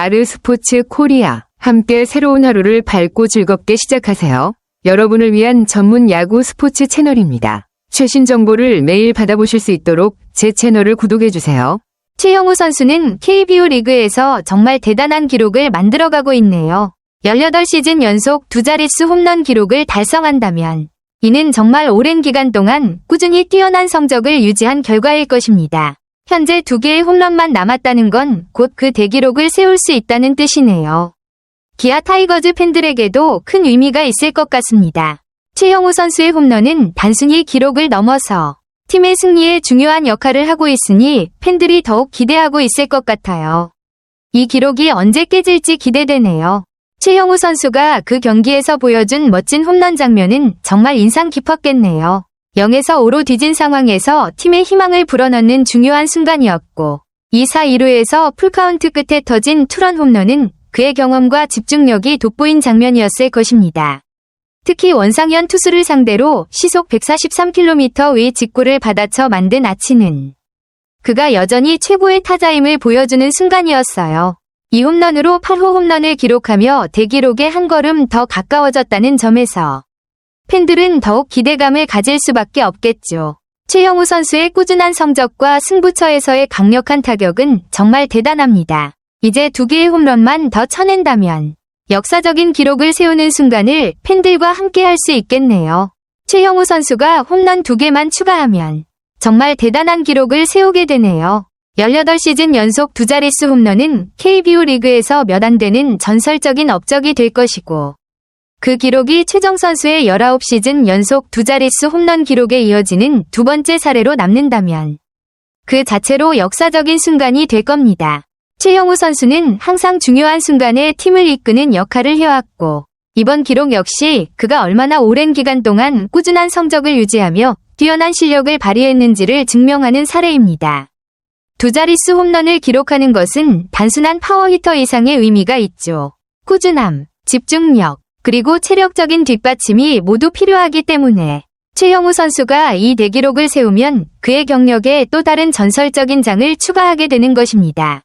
아르스포츠 코리아. 함께 새로운 하루를 밝고 즐겁게 시작하세요. 여러분을 위한 전문 야구 스포츠 채널입니다. 최신 정보를 매일 받아보실 수 있도록 제 채널을 구독해주세요. 최형우 선수는 KBO 리그에서 정말 대단한 기록을 만들어가고 있네요. 18시즌 연속 두 자릿수 홈런 기록을 달성한다면 이는 정말 오랜 기간 동안 꾸준히 뛰어난 성적을 유지한 결과일 것입니다. 현재 2개의 홈런만 남았다는 건 곧 그 대기록을 세울 수 있다는 뜻이네요. 기아 타이거즈 팬들에게도 큰 의미가 있을 것 같습니다. 최형우 선수의 홈런은 단순히 기록을 넘어서 팀의 승리에 중요한 역할을 하고 있으니 팬들이 더욱 기대하고 있을 것 같아요. 이 기록이 언제 깨질지 기대되네요. 최형우 선수가 그 경기에서 보여준 멋진 홈런 장면은 정말 인상 깊었겠네요. 0에서 5로 뒤진 상황에서 팀의 희망을 불어넣는 중요한 순간이었고 2사 2루에서 풀카운트 끝에 터진 투런 홈런은 그의 경험과 집중력이 돋보인 장면이었을 것입니다. 특히 원상현 투수를 상대로 시속 143km의 직구를 받아쳐 만든 아치는 그가 여전히 최고의 타자임을 보여주는 순간이었어요. 이 홈런으로 8호 홈런을 기록하며 대기록에 한 걸음 더 가까워졌다는 점에서 팬들은 더욱 기대감을 가질 수밖에 없겠죠. 최형우 선수의 꾸준한 성적과 승부처에서의 강력한 타격은 정말 대단합니다. 이제 2개의 홈런만 더 쳐낸다면 역사적인 기록을 세우는 순간을 팬들과 함께 할 수 있겠네요. 최형우 선수가 홈런 2개만 추가하면 정말 대단한 기록을 세우게 되네요. 18시즌 연속 두 자릿수 홈런은 KBO 리그에서 몇 안 되는 전설적인 업적이 될 것이고 그 기록이 최정 선수의 19시즌 연속 두 자릿수 홈런 기록에 이어지는 두 번째 사례로 남는다면 그 자체로 역사적인 순간이 될 겁니다. 최형우 선수는 항상 중요한 순간에 팀을 이끄는 역할을 해왔고 이번 기록 역시 그가 얼마나 오랜 기간 동안 꾸준한 성적을 유지하며 뛰어난 실력을 발휘했는지를 증명하는 사례입니다. 두 자릿수 홈런을 기록하는 것은 단순한 파워히터 이상의 의미가 있죠. 꾸준함, 집중력, 그리고 체력적인 뒷받침이 모두 필요하기 때문에 최형우 선수가 이 대기록을 세우면 그의 경력에 또 다른 전설적인 장을 추가하게 되는 것입니다.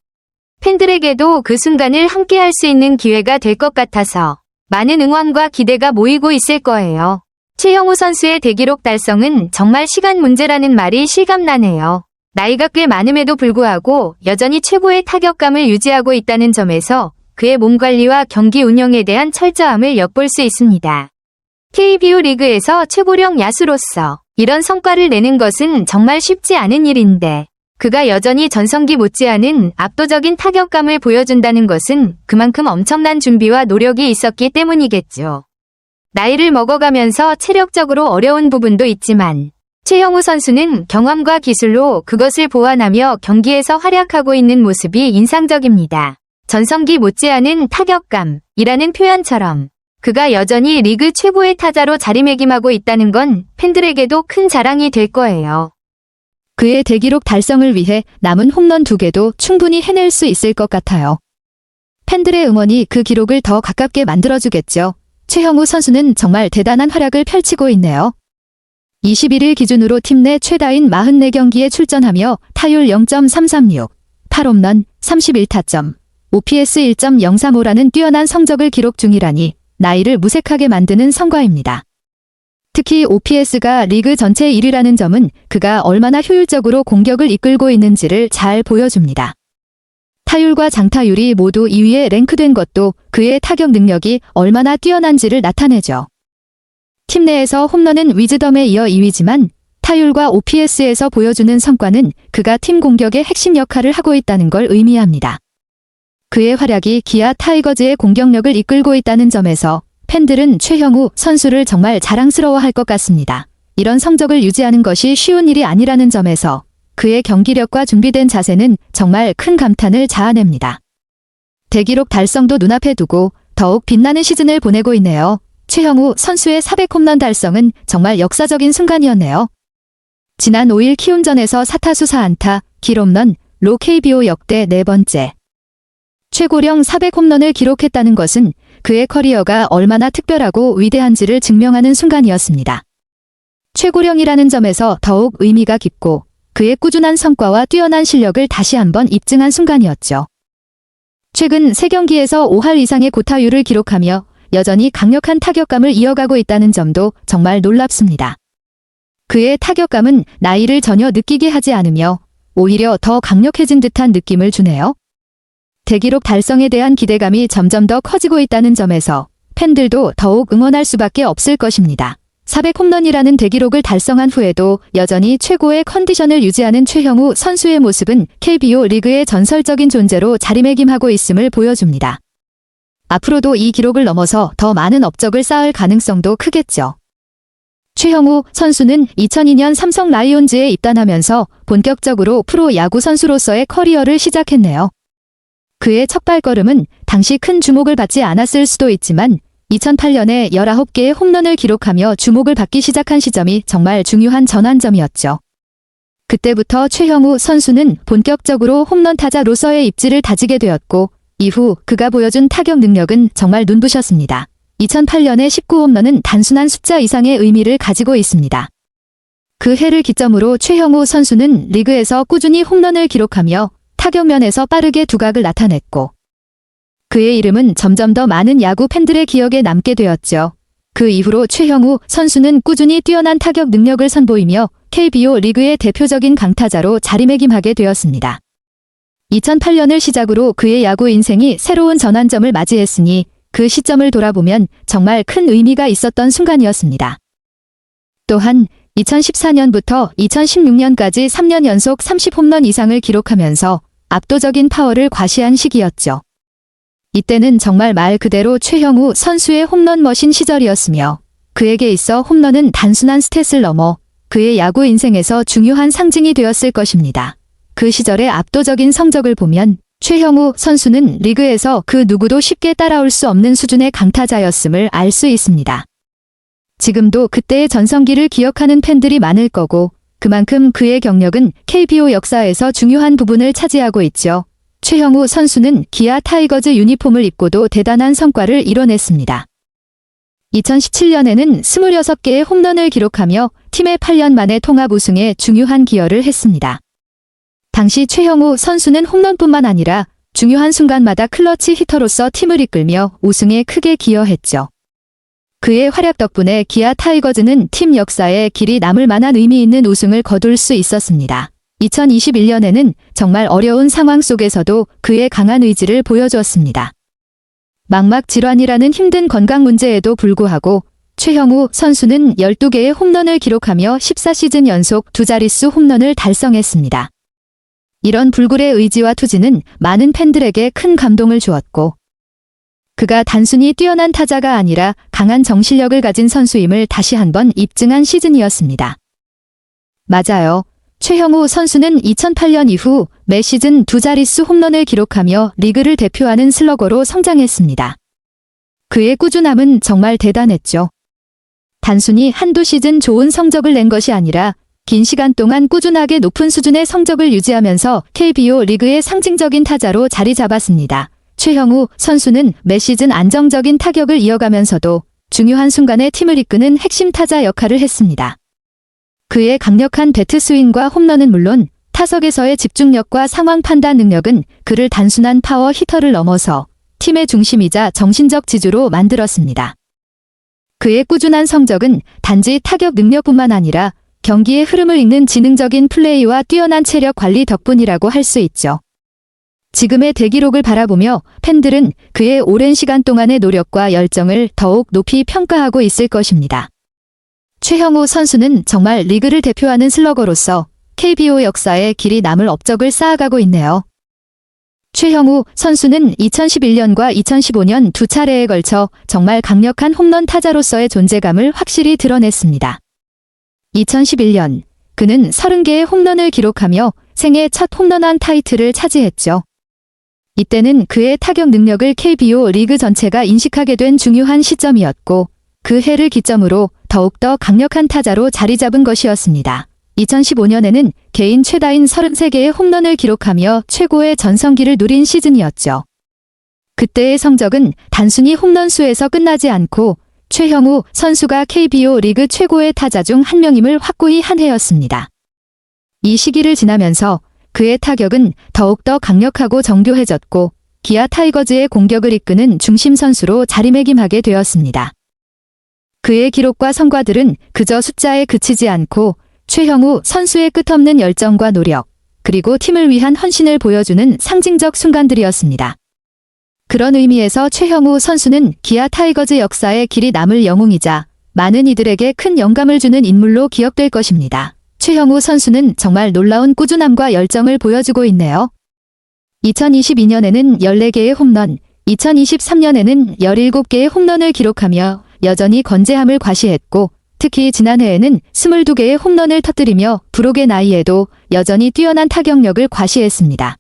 팬들에게도 그 순간을 함께할 수 있는 기회가 될 것 같아서 많은 응원과 기대가 모이고 있을 거예요. 최형우 선수의 대기록 달성은 정말 시간 문제라는 말이 실감나네요. 나이가 꽤 많음에도 불구하고 여전히 최고의 타격감을 유지하고 있다는 점에서 그의 몸 관리와 경기 운영에 대한 철저함을 엿볼 수 있습니다. KBO 리그에서 최고령 야수로서 이런 성과를 내는 것은 정말 쉽지 않은 일인데 그가 여전히 전성기 못지않은 압도적인 타격감을 보여준다는 것은 그만큼 엄청난 준비와 노력이 있었기 때문이겠죠. 나이를 먹어가면서 체력적으로 어려운 부분도 있지만 최형우 선수는 경험과 기술로 그것을 보완하며 경기에서 활약하고 있는 모습이 인상적입니다. 전성기 못지않은 타격감이라는 표현처럼 그가 여전히 리그 최고의 타자로 자리매김하고 있다는 건 팬들에게도 큰 자랑이 될 거예요. 그의 대기록 달성을 위해 남은 홈런 2개도 충분히 해낼 수 있을 것 같아요. 팬들의 응원이 그 기록을 더 가깝게 만들어주겠죠. 최형우 선수는 정말 대단한 활약을 펼치고 있네요. 21일 기준으로 팀 내 최다인 44경기에 출전하며 타율 0.336, 8홈런, 31타점, OPS 1.035라는 뛰어난 성적을 기록 중이라니 나이를 무색하게 만드는 성과입니다. 특히 OPS가 리그 전체 1위라는 점은 그가 얼마나 효율적으로 공격을 이끌고 있는지를 잘 보여줍니다. 타율과 장타율이 모두 2위에 랭크된 것도 그의 타격 능력이 얼마나 뛰어난지를 나타내죠. 팀 내에서 홈런은 위즈덤에 이어 2위지만 타율과 OPS에서 보여주는 성과는 그가 팀 공격의 핵심 역할을 하고 있다는 걸 의미합니다. 그의 활약이 기아 타이거즈의 공격력을 이끌고 있다는 점에서 팬들은 최형우 선수를 정말 자랑스러워할 것 같습니다. 이런 성적을 유지하는 것이 쉬운 일이 아니라는 점에서 그의 경기력과 준비된 자세는 정말 큰 감탄을 자아냅니다. 대기록 달성도 눈앞에 두고 더욱 빛나는 시즌을 보내고 있네요. 최형우 선수의 400홈런 달성은 정말 역사적인 순간이었네요. 지난 5일 키움전에서 4타수 4안타, 길홈런, 로 KBO 역대 4번째. 최고령 400홈런을 기록했다는 것은 그의 커리어가 얼마나 특별하고 위대한지를 증명하는 순간이었습니다. 최고령이라는 점에서 더욱 의미가 깊고 그의 꾸준한 성과와 뛰어난 실력을 다시 한번 입증한 순간이었죠. 최근 3경기에서 5할 이상의 고타율을 기록하며 여전히 강력한 타격감을 이어가고 있다는 점도 정말 놀랍습니다. 그의 타격감은 나이를 전혀 느끼게 하지 않으며 오히려 더 강력해진 듯한 느낌을 주네요. 대기록 달성에 대한 기대감이 점점 더 커지고 있다는 점에서 팬들도 더욱 응원할 수밖에 없을 것입니다. 400홈런이라는 대기록을 달성한 후에도 여전히 최고의 컨디션을 유지하는 최형우 선수의 모습은 KBO 리그의 전설적인 존재로 자리매김하고 있음을 보여줍니다. 앞으로도 이 기록을 넘어서 더 많은 업적을 쌓을 가능성도 크겠죠. 최형우 선수는 2002년 삼성 라이온즈에 입단하면서 본격적으로 프로 야구 선수로서의 커리어를 시작했네요. 그의 첫 발걸음은 당시 큰 주목을 받지 않았을 수도 있지만 2008년에 19개의 홈런을 기록하며 주목을 받기 시작한 시점이 정말 중요한 전환점이었죠. 그때부터 최형우 선수는 본격적으로 홈런 타자로서의 입지를 다지게 되었고 이후 그가 보여준 타격 능력은 정말 눈부셨습니다. 2008년의 19홈런은 단순한 숫자 이상의 의미를 가지고 있습니다. 그 해를 기점으로 최형우 선수는 리그에서 꾸준히 홈런을 기록하며 타격면에서 빠르게 두각을 나타냈고 그의 이름은 점점 더 많은 야구 팬들의 기억에 남게 되었죠. 그 이후로 최형우 선수는 꾸준히 뛰어난 타격 능력을 선보이며 KBO 리그의 대표적인 강타자로 자리매김하게 되었습니다. 2008년을 시작으로 그의 야구 인생이 새로운 전환점을 맞이했으니 그 시점을 돌아보면 정말 큰 의미가 있었던 순간이었습니다. 또한 2014년부터 2016년까지 3년 연속 30홈런 이상을 기록하면서 압도적인 파워를 과시한 시기였죠. 이때는 정말 말 그대로 최형우 선수의 홈런 머신 시절이었으며 그에게 있어 홈런은 단순한 스탯을 넘어 그의 야구 인생에서 중요한 상징이 되었을 것입니다. 그 시절의 압도적인 성적을 보면 최형우 선수는 리그에서 그 누구도 쉽게 따라올 수 없는 수준의 강타자였음을 알 수 있습니다. 지금도 그때의 전성기를 기억하는 팬들이 많을 거고 그만큼 그의 경력은 KBO 역사에서 중요한 부분을 차지하고 있죠. 최형우 선수는 기아 타이거즈 유니폼을 입고도 대단한 성과를 이뤄냈습니다. 2017년에는 26개의 홈런을 기록하며 팀의 8년 만에 통합 우승에 중요한 기여를 했습니다. 당시 최형우 선수는 홈런뿐만 아니라 중요한 순간마다 클러치 히터로서 팀을 이끌며 우승에 크게 기여했죠. 그의 활약 덕분에 기아 타이거즈는 팀 역사에 길이 남을 만한 의미 있는 우승을 거둘 수 있었습니다. 2021년에는 정말 어려운 상황 속에서도 그의 강한 의지를 보여주었습니다. 망막 질환이라는 힘든 건강 문제에도 불구하고 최형우 선수는 12개의 홈런을 기록하며 14시즌 연속 두 자릿수 홈런을 달성했습니다. 이런 불굴의 의지와 투지는 많은 팬들에게 큰 감동을 주었고 그가 단순히 뛰어난 타자가 아니라 강한 정신력을 가진 선수임을 다시 한번 입증한 시즌이었습니다. 맞아요. 최형우 선수는 2008년 이후 매 시즌 두 자릿수 홈런을 기록하며 리그를 대표하는 슬러거로 성장했습니다. 그의 꾸준함은 정말 대단했죠. 단순히 한두 시즌 좋은 성적을 낸 것이 아니라 긴 시간 동안 꾸준하게 높은 수준의 성적을 유지하면서 KBO 리그의 상징적인 타자로 자리 잡았습니다. 최형우 선수는 매 시즌 안정적인 타격을 이어가면서도 중요한 순간에 팀을 이끄는 핵심 타자 역할을 했습니다. 그의 강력한 배트 스윙과 홈런은 물론 타석에서의 집중력과 상황 판단 능력은 그를 단순한 파워 히터를 넘어서 팀의 중심이자 정신적 지주로 만들었습니다. 그의 꾸준한 성적은 단지 타격 능력뿐만 아니라 경기의 흐름을 읽는 지능적인 플레이와 뛰어난 체력 관리 덕분이라고 할 수 있죠. 지금의 대기록을 바라보며 팬들은 그의 오랜 시간 동안의 노력과 열정을 더욱 높이 평가하고 있을 것입니다. 최형우 선수는 정말 리그를 대표하는 슬러거로서 KBO 역사에 길이 남을 업적을 쌓아가고 있네요. 최형우 선수는 2011년과 2015년 두 차례에 걸쳐 정말 강력한 홈런 타자로서의 존재감을 확실히 드러냈습니다. 2011년, 그는 30개의 홈런을 기록하며 생애 첫 홈런왕 타이틀을 차지했죠. 이때는 그의 타격 능력을 KBO 리그 전체가 인식하게 된 중요한 시점이었고 그 해를 기점으로 더욱더 강력한 타자로 자리 잡은 것이었습니다. 2015년에는 개인 최다인 33개의 홈런을 기록하며 최고의 전성기를 누린 시즌이었죠. 그때의 성적은 단순히 홈런 수에서 끝나지 않고 최형우 선수가 KBO 리그 최고의 타자 중 한 명임을 확고히 한 해였습니다. 이 시기를 지나면서 그의 타격은 더욱더 강력하고 정교해졌고 기아 타이거즈의 공격을 이끄는 중심 선수로 자리매김하게 되었습니다. 그의 기록과 성과들은 그저 숫자에 그치지 않고 최형우 선수의 끝없는 열정과 노력, 그리고 팀을 위한 헌신을 보여주는 상징적 순간들이었습니다. 그런 의미에서 최형우 선수는 기아 타이거즈 역사에 길이 남을 영웅이자 많은 이들에게 큰 영감을 주는 인물로 기억될 것입니다. 최형우 선수는 정말 놀라운 꾸준함과 열정을 보여주고 있네요. 2022년에는 14개의 홈런, 2023년에는 17개의 홈런을 기록하며 여전히 건재함을 과시했고, 특히 지난해에는 22개의 홈런을 터뜨리며 부록의 나이에도 여전히 뛰어난 타격력을 과시했습니다.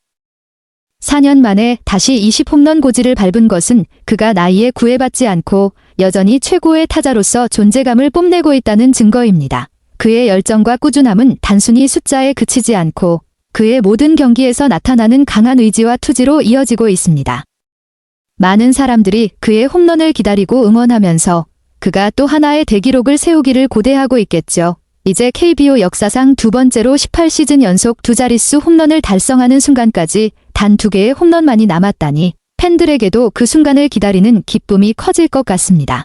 4년 만에 다시 20홈런 고지를 밟은 것은 그가 나이에 구애받지 않고 여전히 최고의 타자로서 존재감을 뽐내고 있다는 증거입니다. 그의 열정과 꾸준함은 단순히 숫자에 그치지 않고 그의 모든 경기에서 나타나는 강한 의지와 투지로 이어지고 있습니다. 많은 사람들이 그의 홈런을 기다리고 응원하면서 그가 또 하나의 대기록을 세우기를 고대하고 있겠죠. 이제 KBO 역사상 두 번째로 18시즌 연속 두 자릿수 홈런을 달성하는 순간까지 단 2개의 홈런만이 남았다니 팬들에게도 그 순간을 기다리는 기쁨이 커질 것 같습니다.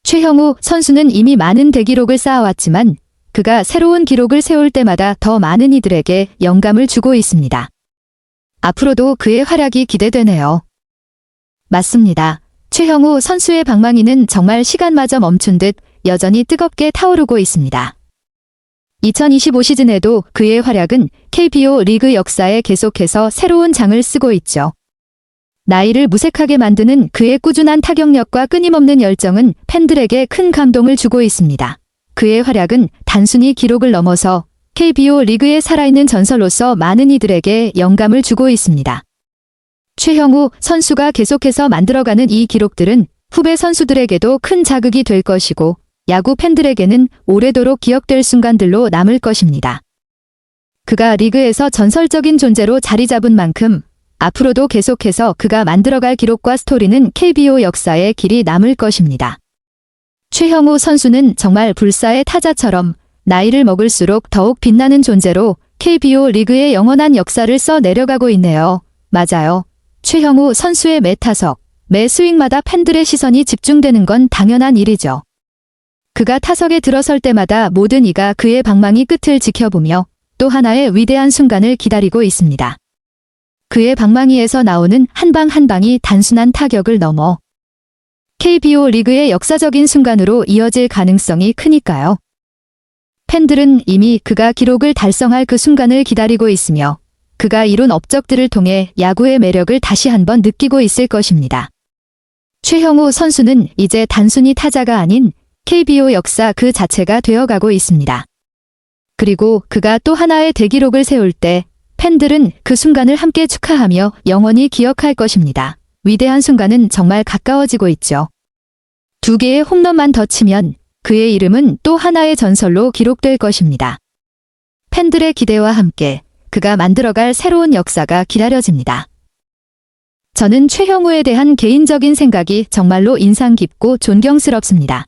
최형우 선수는 이미 많은 대기록을 쌓아왔지만 그가 새로운 기록을 세울 때마다 더 많은 이들에게 영감을 주고 있습니다. 앞으로도 그의 활약이 기대되네요. 맞습니다. 최형우 선수의 방망이는 정말 시간마저 멈춘 듯 여전히 뜨겁게 타오르고 있습니다. 2025 시즌에도 그의 활약은 KBO 리그 역사에 계속해서 새로운 장을 쓰고 있죠. 나이를 무색하게 만드는 그의 꾸준한 타격력과 끊임없는 열정은 팬들에게 큰 감동을 주고 있습니다. 그의 활약은 단순히 기록을 넘어서 KBO 리그의 살아있는 전설로서 많은 이들에게 영감을 주고 있습니다. 최형우 선수가 계속해서 만들어가는 이 기록들은 후배 선수들에게도 큰 자극이 될 것이고 야구 팬들에게는 오래도록 기억될 순간들로 남을 것입니다. 그가 리그에서 전설적인 존재로 자리 잡은 만큼 앞으로도 계속해서 그가 만들어갈 기록과 스토리는 KBO 역사에 길이 남을 것입니다. 최형우 선수는 정말 불사의 타자처럼 나이를 먹을수록 더욱 빛나는 존재로 KBO 리그의 영원한 역사를 써 내려가고 있네요. 맞아요. 최형우 선수의 매 타석, 매 스윙마다 팬들의 시선이 집중되는 건 당연한 일이죠. 그가 타석에 들어설 때마다 모든 이가 그의 방망이 끝을 지켜보며 또 하나의 위대한 순간을 기다리고 있습니다. 그의 방망이에서 나오는 한 방 한 방이 단순한 타격을 넘어 KBO 리그의 역사적인 순간으로 이어질 가능성이 크니까요. 팬들은 이미 그가 기록을 달성할 그 순간을 기다리고 있으며 그가 이룬 업적들을 통해 야구의 매력을 다시 한번 느끼고 있을 것입니다. 최형우 선수는 이제 단순히 타자가 아닌 KBO 역사 그 자체가 되어가고 있습니다. 그리고 그가 또 하나의 대기록을 세울 때 팬들은 그 순간을 함께 축하하며 영원히 기억할 것입니다. 위대한 순간은 정말 가까워지고 있죠. 2개의 홈런만 더 치면 그의 이름은 또 하나의 전설로 기록될 것입니다. 팬들의 기대와 함께 그가 만들어갈 새로운 역사가 기다려집니다. 저는 최형우에 대한 개인적인 생각이 정말로 인상 깊고 존경스럽습니다.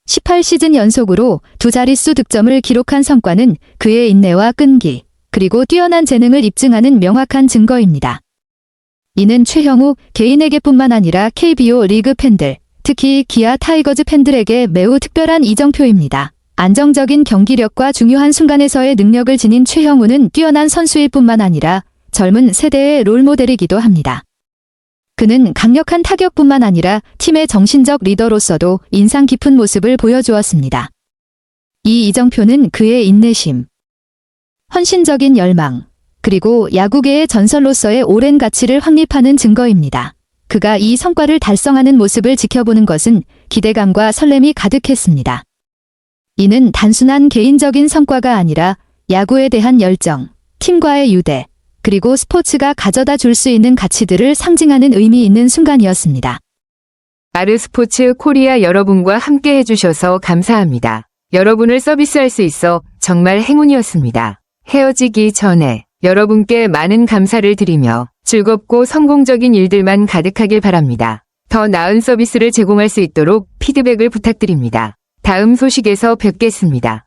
18시즌 연속으로 두 자릿수 득점을 기록한 성과는 그의 인내와 끈기, 그리고 뛰어난 재능을 입증하는 명확한 증거입니다. 이는 최형우 개인에게뿐만 아니라 KBO 리그 팬들, 특히 기아 타이거즈 팬들에게 매우 특별한 이정표입니다. 안정적인 경기력과 중요한 순간에서의 능력을 지닌 최형우는 뛰어난 선수일 뿐만 아니라 젊은 세대의 롤모델이기도 합니다. 그는 강력한 타격뿐만 아니라 팀의 정신적 리더로서도 인상 깊은 모습을 보여주었습니다. 이 이정표는 그의 인내심, 헌신적인 열망, 그리고 야구계의 전설로서의 오랜 가치를 확립하는 증거입니다. 그가 이 성과를 달성하는 모습을 지켜보는 것은 기대감과 설렘이 가득했습니다. 이는 단순한 개인적인 성과가 아니라 야구에 대한 열정, 팀과의 유대, 그리고 스포츠가 가져다 줄 수 있는 가치들을 상징하는 의미 있는 순간이었습니다. 아르스포츠 코리아 여러분과 함께 해주셔서 감사합니다. 여러분을 서비스할 수 있어 정말 행운이었습니다. 헤어지기 전에 여러분께 많은 감사를 드리며 즐겁고 성공적인 일들만 가득하길 바랍니다. 더 나은 서비스를 제공할 수 있도록 피드백을 부탁드립니다. 다음 소식에서 뵙겠습니다.